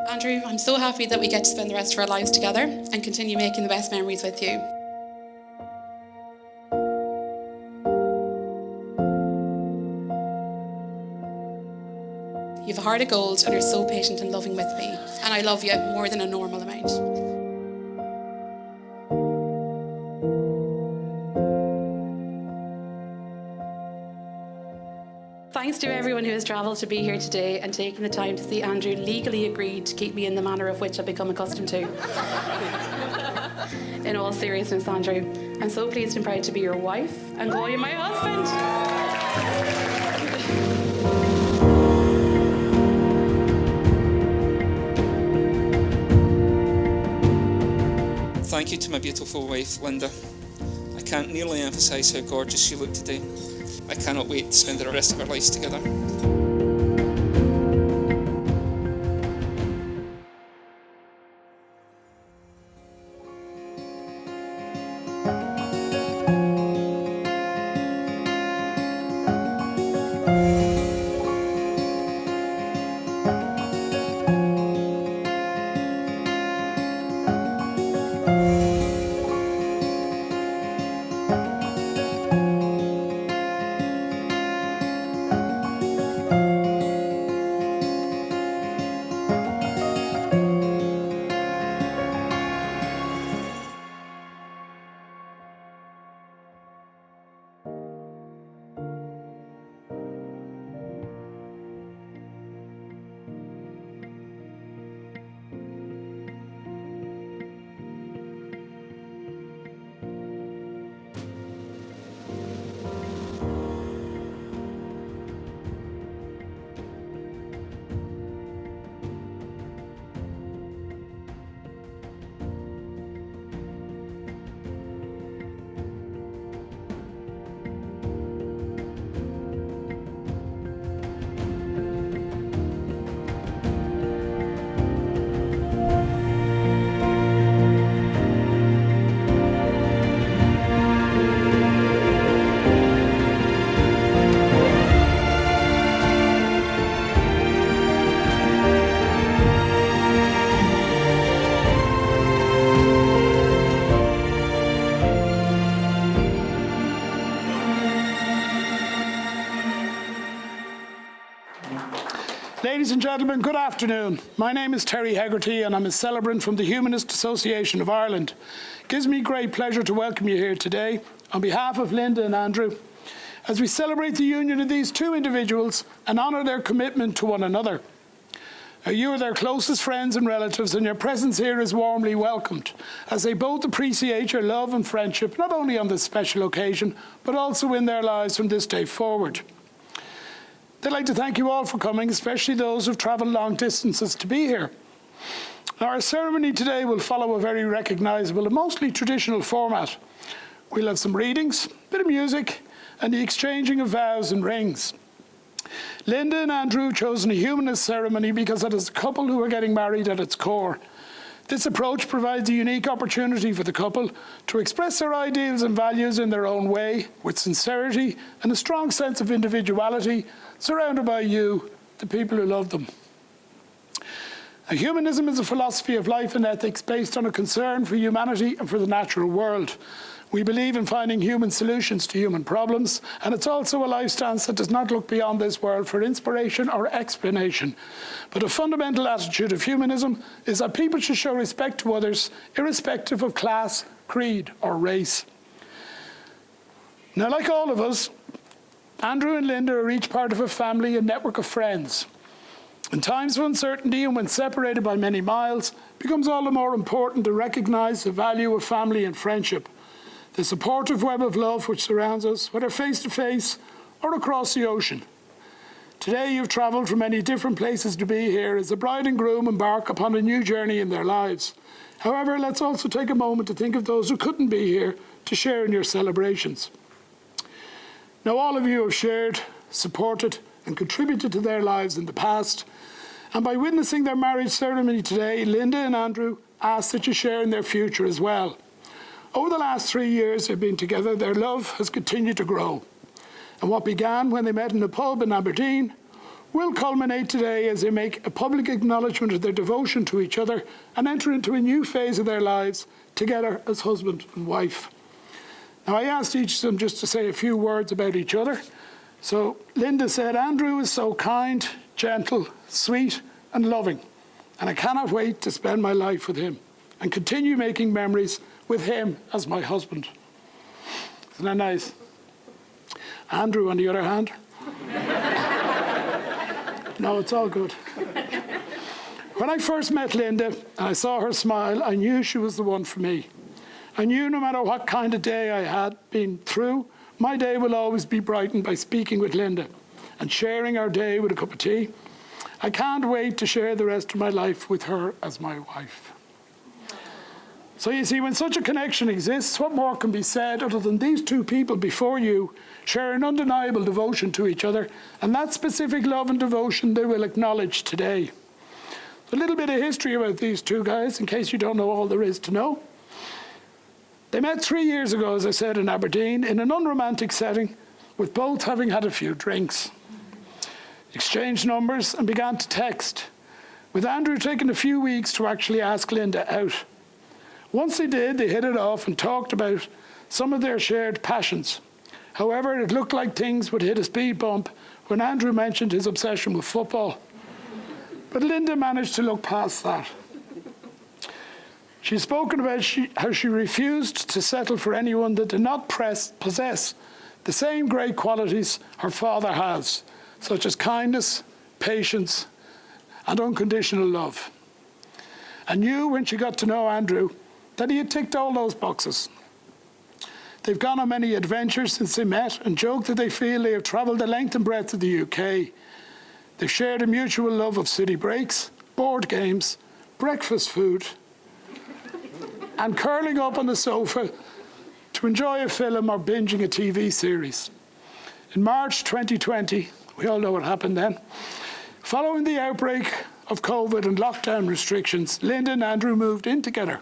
Andrew, I'm so happy that we get to spend the rest of our lives together and continue making the best memories with you. You have a heart of gold and you're so patient and loving with me. And I love you more than a normal amount. Thanks to everyone who has travelled to be here today and taken the time to see Andrew legally agreed to keep me in the manner of which I've become accustomed to. In all seriousness, Andrew, I'm so pleased and proud to be your wife and call you my husband. Thank you to my beautiful wife, Linda. I can't nearly emphasise how gorgeous she looked today. I cannot wait to spend the rest of our lives together. Ladies and gentlemen, good afternoon. My name is Terry Hegarty and I'm a celebrant from the Humanist Association of Ireland. It gives me great pleasure to welcome you here today on behalf of Linda and Andrew as we celebrate the union of these two individuals and honour their commitment to one another. Now, you are their closest friends and relatives and your presence here is warmly welcomed as they both appreciate your love and friendship not only on this special occasion but also in their lives from this day forward. I'd like to thank you all for coming, especially those who've travelled long distances to be here. Now, our ceremony today will follow a very recognisable and mostly traditional format. We'll have some readings, a bit of music, and the exchanging of vows and rings. Linda and Andrew have chosen a humanist ceremony because it is a couple who are getting married at its core. This approach provides a unique opportunity for the couple to express their ideals and values in their own way, with sincerity and a strong sense of individuality, surrounded by you, the people who love them. Now, humanism is a philosophy of life and ethics based on a concern for humanity and for the natural world. We believe in finding human solutions to human problems, and it's also a life stance that does not look beyond this world for inspiration or explanation. But a fundamental attitude of humanism is that people should show respect to others, irrespective of class, creed, or race. Now, like all of us, Andrew and Linda are each part of a family and network of friends. In times of uncertainty and when separated by many miles, it becomes all the more important to recognise the value of family and friendship, the supportive web of love which surrounds us, whether face-to-face or across the ocean. Today you've travelled from many different places to be here as the bride and groom embark upon a new journey in their lives. However, let's also take a moment to think of those who couldn't be here to share in your celebrations. Now, all of you have shared, supported and contributed to their lives in the past, and by witnessing their marriage ceremony today, Linda and Andrew ask that you share in their future as well. Over the last 3 years they've been together, their love has continued to grow. And what began when they met in a pub in Aberdeen will culminate today as they make a public acknowledgement of their devotion to each other and enter into a new phase of their lives together as husband and wife. Now, I asked each of them just to say a few words about each other. So Linda said, "Andrew is so kind, gentle, sweet and loving, and I cannot wait to spend my life with him and continue making memories with him as my husband." Isn't that nice? Andrew, on the other hand, no, it's all good. When I first met Linda and I saw her smile, I knew she was the one for me. I knew no matter what kind of day I had been through, my day will always be brightened by speaking with Linda and sharing our day with a cup of tea. I can't wait to share the rest of my life with her as my wife. So you see, when such a connection exists, what more can be said other than these two people before you share an undeniable devotion to each other, and that specific love and devotion they will acknowledge today. A little bit of history about these two guys, in case you don't know all there is to know. They met 3 years ago, as I said, in Aberdeen, in an unromantic setting, with both having had a few drinks. Exchanged numbers and began to text, with Andrew taking a few weeks to actually ask Linda out. Once they did, they hit it off and talked about some of their shared passions. However, it looked like things would hit a speed bump when Andrew mentioned his obsession with football. But Linda managed to look past that. She's spoken about how she refused to settle for anyone that did not possess the same great qualities her father has, such as kindness, patience, and unconditional love. And knew when she got to know Andrew that he had ticked all those boxes. They've gone on many adventures since they met and joke that they feel they have travelled the length and breadth of the UK. They've shared a mutual love of city breaks, board games, breakfast food, and curling up on the sofa to enjoy a film or binging a TV series. In March 2020, we all know what happened then, following the outbreak of COVID and lockdown restrictions, Linda and Andrew moved in together.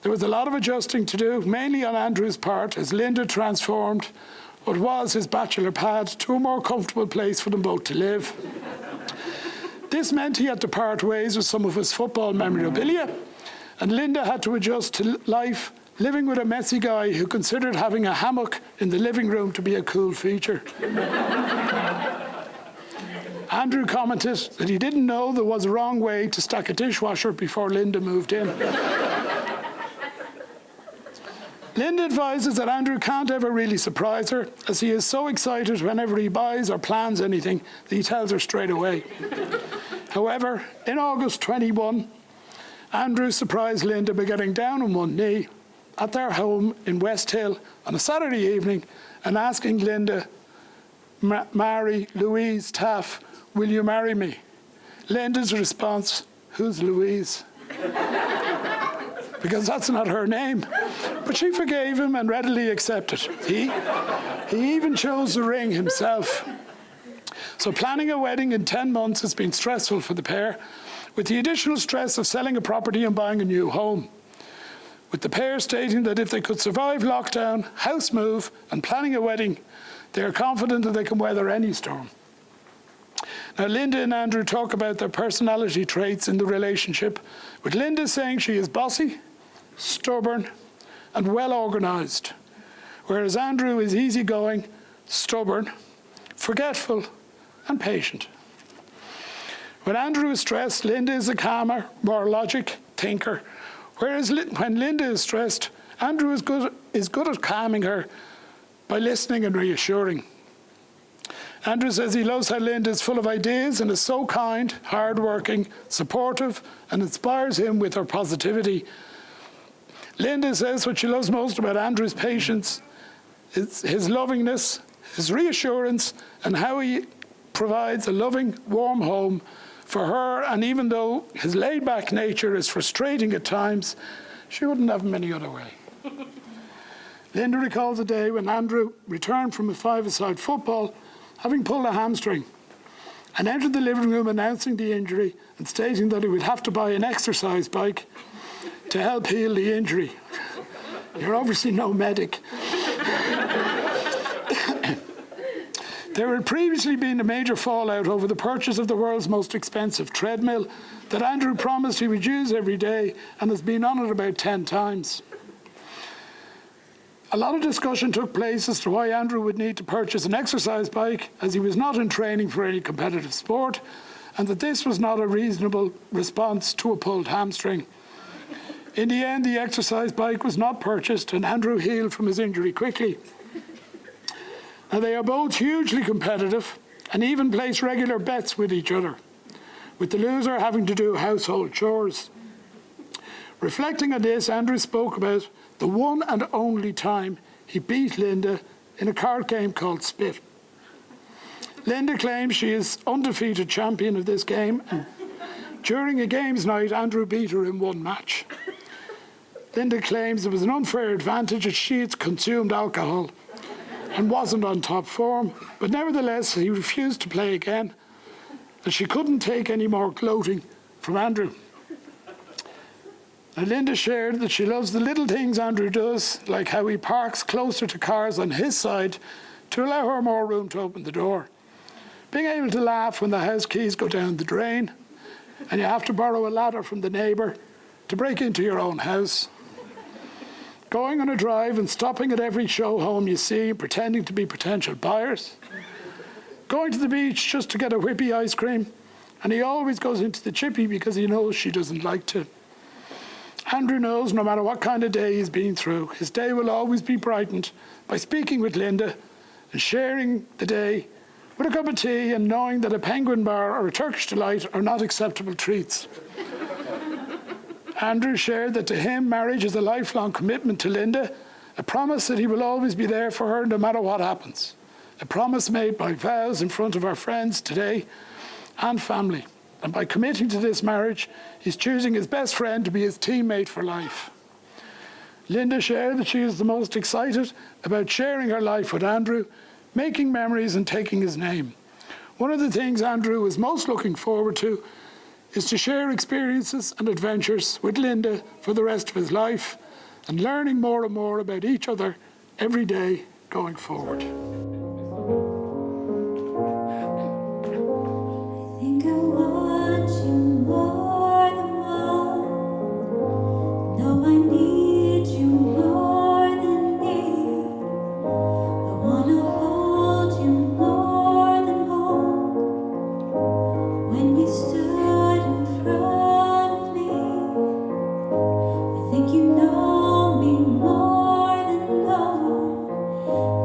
There was a lot of adjusting to do, mainly on Andrew's part, as Linda transformed what was his bachelor pad to a more comfortable place for them both to live. This meant he had to part ways with some of his football memorabilia, and Linda had to adjust to life living with a messy guy who considered having a hammock in the living room to be a cool feature. Andrew commented that he didn't know there was a wrong way to stack a dishwasher before Linda moved in. Linda advises that Andrew can't ever really surprise her, as he is so excited whenever he buys or plans anything that he tells her straight away. However, in August 21, Andrew surprised Linda by getting down on one knee at their home in West Hill on a Saturday evening and asking Linda, "Mary Louise Taff, will you marry me?" Linda's response, "Who's Louise?" Because that's not her name. But she forgave him and readily accepted. He even chose the ring himself. So planning a wedding in 10 months has been stressful for the pair, with the additional stress of selling a property and buying a new home. With the pair stating that if they could survive lockdown, house move, and planning a wedding, they are confident that they can weather any storm. Now, Linda and Andrew talk about their personality traits in the relationship, with Linda saying she is bossy, stubborn, and well organised, whereas Andrew is easygoing, stubborn, forgetful, and patient. When Andrew is stressed, Linda is a calmer, more logic thinker, whereas when Linda is stressed, Andrew is good at calming her by listening and reassuring. Andrew says he loves how Linda is full of ideas and is so kind, hard-working, supportive, and inspires him with her positivity. Linda says what she loves most about Andrew's patience is his lovingness, his reassurance, and how he provides a loving, warm home for her. And even though his laid-back nature is frustrating at times, she wouldn't have him any other way. Linda recalls a day when Andrew returned from a five-a-side football, having pulled a hamstring, and entered the living room announcing the injury and stating that he would have to buy an exercise bike to help heal the injury. You're obviously no medic. There had previously been a major fallout over the purchase of the world's most expensive treadmill that Andrew promised he would use every day and has been on it about 10 times. A lot of discussion took place as to why Andrew would need to purchase an exercise bike, as he was not in training for any competitive sport, and that this was not a reasonable response to a pulled hamstring. In the end, the exercise bike was not purchased and Andrew healed from his injury quickly. Now, they are both hugely competitive and even place regular bets with each other, with the loser having to do household chores. Reflecting on this, Andrew spoke about the one and only time he beat Linda in a card game called Spit. Linda claims she is undefeated champion of this game, and during a games night, Andrew beat her in one match. Linda claims it was an unfair advantage as she had consumed alcohol and wasn't on top form, but nevertheless he refused to play again, and she couldn't take any more gloating from Andrew. Now, Linda shared that she loves the little things Andrew does, like how he parks closer to cars on his side to allow her more room to open the door. Being able to laugh when the house keys go down the drain and you have to borrow a ladder from the neighbour to break into your own house. Going on a drive and stopping at every show home you see, pretending to be potential buyers. Going to the beach just to get a whippy ice cream, and he always goes into the chippy because he knows she doesn't like to. Andrew knows no matter what kind of day he's been through, his day will always be brightened by speaking with Linda and sharing the day with a cup of tea and knowing that a penguin bar or a Turkish delight are not acceptable treats. Andrew shared that to him, marriage is a lifelong commitment to Linda, a promise that he will always be there for her no matter what happens, a promise made by vows in front of our friends today and family. And by committing to this marriage, he's choosing his best friend to be his teammate for life. Linda shared that she is the most excited about sharing her life with Andrew, making memories and taking his name. One of the things Andrew is most looking forward to is to share experiences and adventures with Linda for the rest of his life and learning more and more about each other every day going forward. I think I want you more than one. No, I need you more than need. I want to hold you more than hold. When you stood in front of me, I think you know me more than know.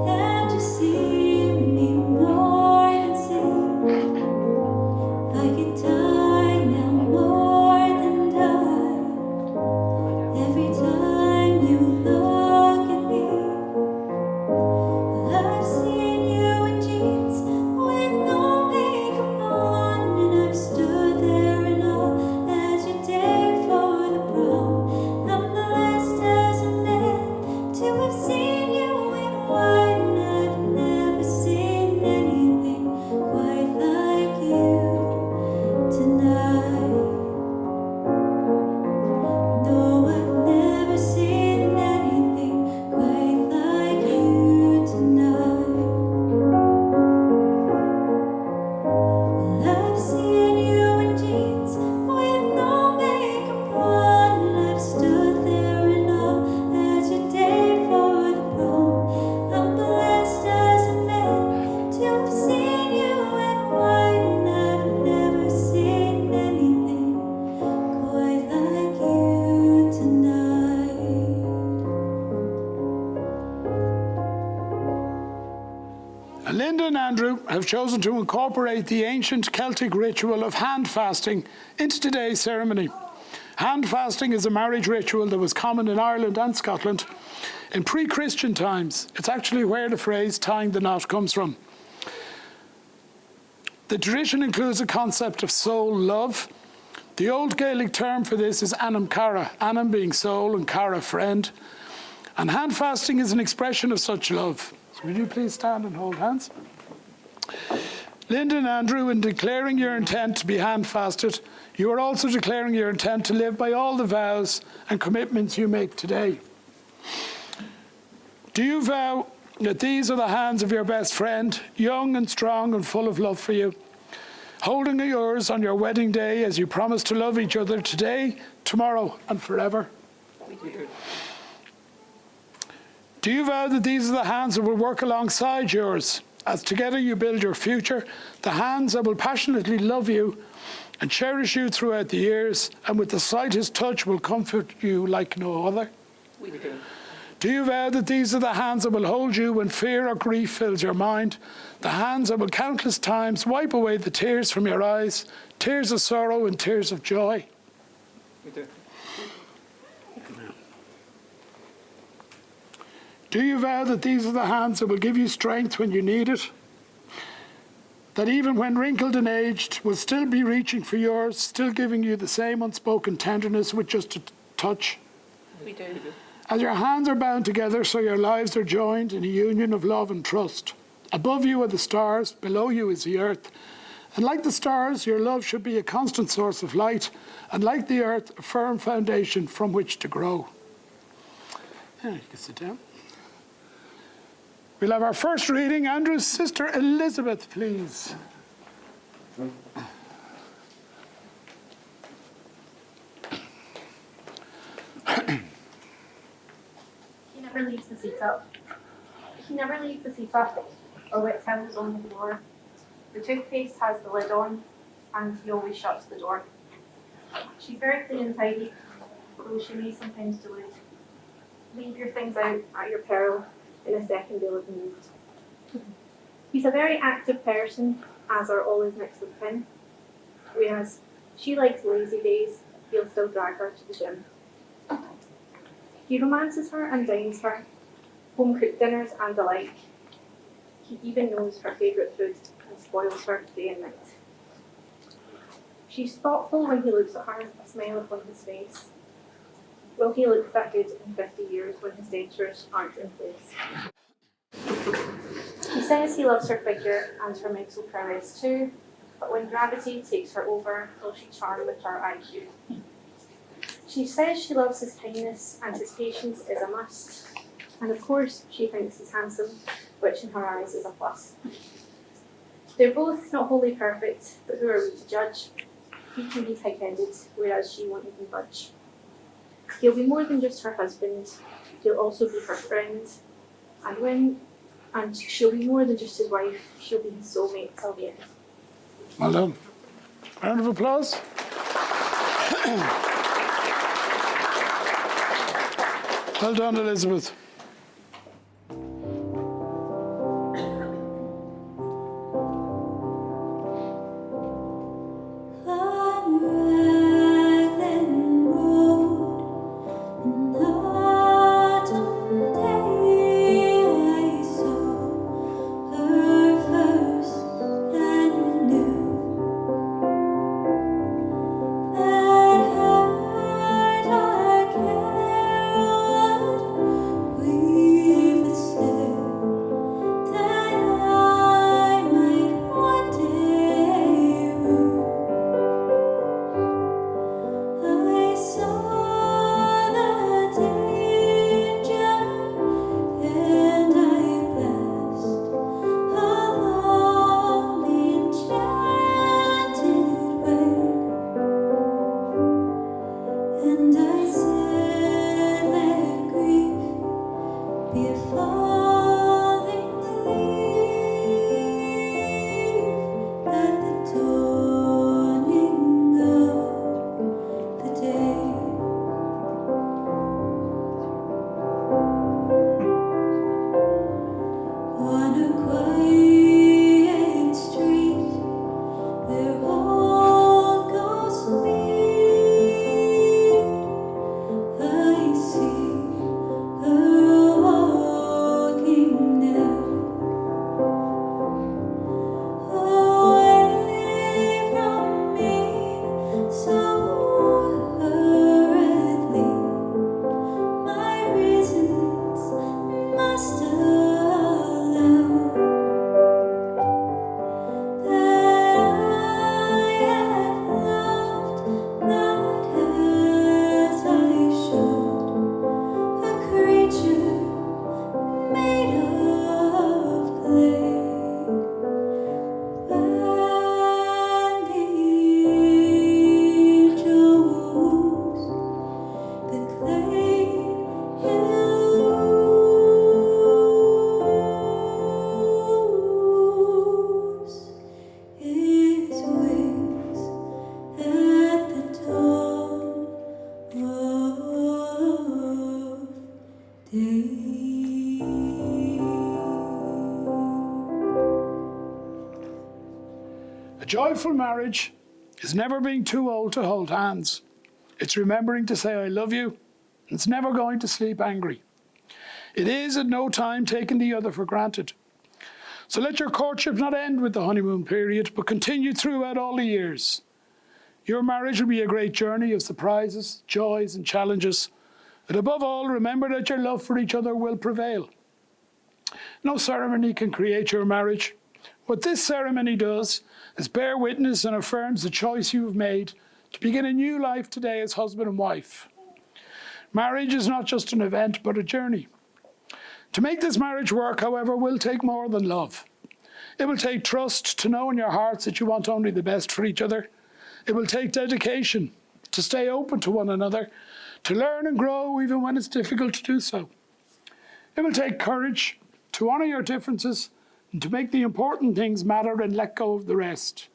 And you see me more than see. I could die now more than die. Every time you look at me, I've seen you in jeans with no makeup on, and I've stood there in awe as you day for the prom. I'm blessed as a man to have seen you in white, and I've never seen anything quite like you tonight. No, I've never seen anything quite like you tonight. I've seen you in jeans with no makeup on, and I've stood there in awe as you day for the prom. I'm blessed as a man to have seen you in white, and I've never seen anything quite like you tonight. And Linda and Andrew have chosen to incorporate the ancient Celtic ritual of hand fasting into today's ceremony. Hand fasting is a marriage ritual that was common in Ireland and Scotland in pre-Christian times. It's actually where the phrase tying the knot comes from. The tradition includes a concept of soul love. The old Gaelic term for this is anam cara, anam being soul and cara friend. And hand fasting is an expression of such love. So would you please stand and hold hands? Linda and Andrew, in declaring your intent to be hand fasted, you are also declaring your intent to live by all the vows and commitments you make today. Do you vow that these are the hands of your best friend, young and strong and full of love for you, holding yours on your wedding day as you promise to love each other today, tomorrow, and forever? Do you vow that these are the hands that will work alongside yours as together you build your future, the hands that will passionately love you and cherish you throughout the years, and with the slightest touch will comfort you like no other? We do. Do you vow that these are the hands that will hold you when fear or grief fills your mind, the hands that will countless times wipe away the tears from your eyes, tears of sorrow and tears of joy? We do. Do you vow that these are the hands that will give you strength when you need it, that even when wrinkled and aged will still be reaching for yours, still giving you the same unspoken tenderness with just a touch? We do. As your hands are bound together, so your lives are joined in a union of love and trust. Above you are the stars, below you is the earth. And like the stars, your love should be a constant source of light, and like the earth, a firm foundation from which to grow. Yeah, you can sit down. We'll have our first reading. Andrew's sister Elizabeth, please. He never leaves the seat up. He never leaves the seat up or wets hands on the floor. The toothpaste has the lid on, and he always shuts the door. She's very clean and tidy, though she may sometimes delude. Leave your things out at your peril. In a second they'll have moved. He's a very active person, as are all his next of kin. Whereas she likes lazy days, he'll still drag her to the gym. He romances her and dines her, home-cooked dinners and the like. He even knows her favourite food and spoils her day and night. She's thoughtful when he looks at her, a smile upon his face. Will he look that good in 50 years when his dentures aren't in place? He says he loves her figure and her mental prowess too, but when gravity takes her over, will she charm with her IQ? She says she loves his kindness and his patience is a must, and of course she thinks he's handsome, which in her eyes is a plus. They're both not wholly perfect, but who are we to judge? He can be tight-headed, whereas she won't even budge. He'll be more than just her husband, he'll also be her friend, and she'll be more than just his wife, she'll be his soulmate till the end. Well done. Round of applause. Well done, Elizabeth. We joyful marriage is never being too old to hold hands. It's remembering to say, I love you. It's never going to sleep angry. It is at no time taking the other for granted. So let your courtship not end with the honeymoon period, but continue throughout all the years. Your marriage will be a great journey of surprises, joys, and challenges. And above all, remember that your love for each other will prevail. No ceremony can create your marriage. What this ceremony does is bear witness and affirms the choice you have made to begin a new life today as husband and wife. Marriage is not just an event, but a journey. To make this marriage work, however, will take more than love. It will take trust to know in your hearts that you want only the best for each other. It will take dedication to stay open to one another, to learn and grow even when it's difficult to do so. It will take courage to honour your differences and to make the important things matter and let go of the rest.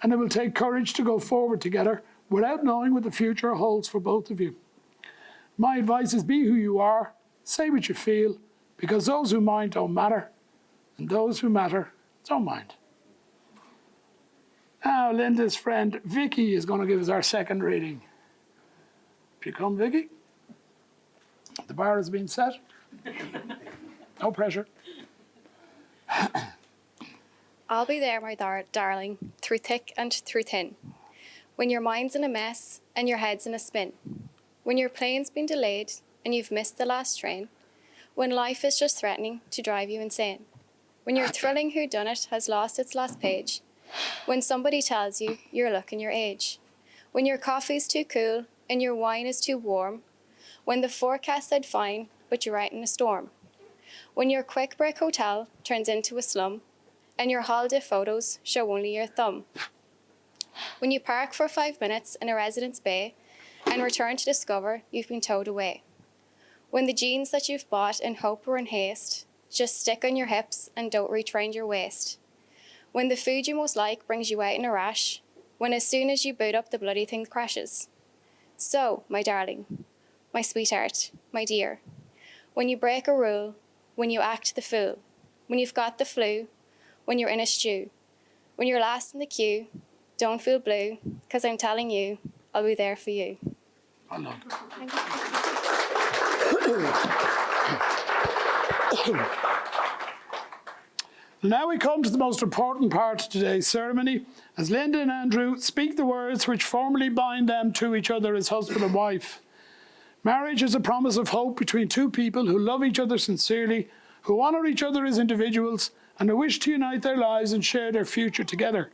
And it will take courage to go forward together without knowing what the future holds for both of you. My advice is be who you are, say what you feel, because those who mind don't matter, and those who matter don't mind. Now, Linda's friend Vicky is going to give us our second reading. If you come, Vicky. The bar has been set. No pressure. I'll be there, my darling, through thick and through thin. When your mind's in a mess and your head's in a spin. When your plane's been delayed and you've missed the last train. When life is just threatening to drive you insane. When your thrilling whodunit has lost its last page. When somebody tells you you're looking your age. When your coffee's too cool and your wine is too warm. When the forecast said fine, but you're out in a storm. When your quick brick hotel turns into a slum. And your holiday photos show only your thumb. When you park for 5 minutes in a residence bay and return to discover you've been towed away. When the jeans that you've bought in hope or in haste just stick on your hips and don't reach round your waist. When the food you most like brings you out in a rash. When as soon as you boot up the bloody thing crashes. So, my darling, my sweetheart, my dear, when you break a rule, when you act the fool, when you've got the flu, when you're in a stew, when you're last in the queue, don't feel blue, because I'm telling you, I'll be there for you. Well done. Now we come to the most important part of today's ceremony, as Linda and Andrew speak the words which formally bind them to each other as husband and wife. Marriage is a promise of hope between two people who love each other sincerely, who honour each other as individuals, and who wish to unite their lives and share their future together.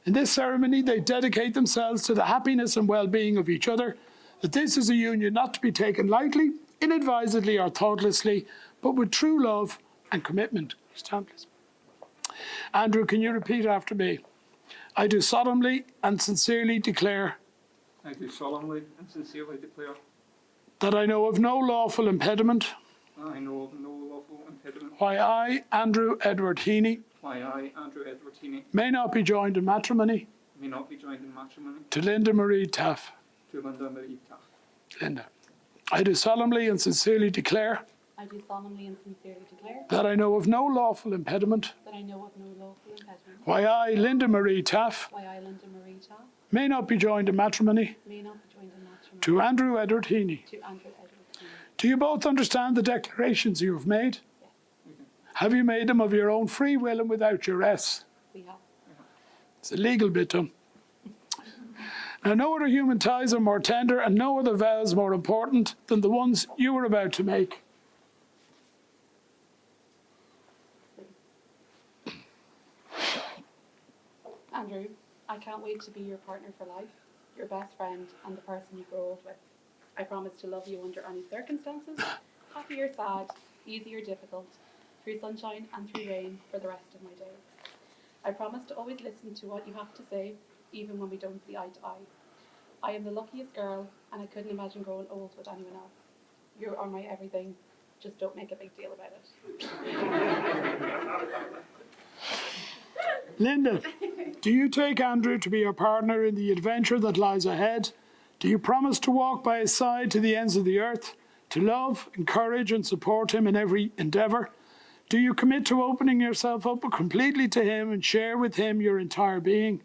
In this ceremony, they dedicate themselves to the happiness and well-being of each other, that this is a union not to be taken lightly, inadvisedly or thoughtlessly, but with true love and commitment. Stand, please. Andrew, can you repeat after me? I do solemnly and sincerely declare I do solemnly and sincerely declare that I know of no lawful impediment that I know of no lawful impediment why I, Andrew Edward Heaney, why I, Andrew Edward Heaney, may not be joined in matrimony may not be joined in matrimony to Linda Marie Taff. to Linda Marie Taff. Linda. I do solemnly and sincerely declare I do solemnly and sincerely declare that I know of no lawful impediment that I know of no lawful impediment why I, Linda Marie Taff, why I, Linda Marie Taff, may not be joined in matrimony may not be joined in matrimony to Andrew Edward Heaney. to Andrew Edward Heaney. Do you both understand the declarations you have made? Yes, Have you made them of your own free will and without duress? we have. It's a legal bit done. Now, no other human ties are more tender and no other vows more important than the ones you are about to make. Andrew, I can't wait to be your partner for life, your best friend, and the person you grow old with. I promise to love you under any circumstances, happy or sad, easy or difficult, through sunshine and through rain for the rest of my days. I promise to always listen to what you have to say, even when we don't see eye to eye. I am the luckiest girl, and I couldn't imagine growing old with anyone else. You are my everything. Just don't make a big deal about it. Linda, do you take Andrew to be your partner in the adventure that lies ahead? Do you promise to walk by his side to the ends of the earth, to love, encourage and support him in every endeavour? Do you commit to opening yourself up completely to him and share with him your entire being?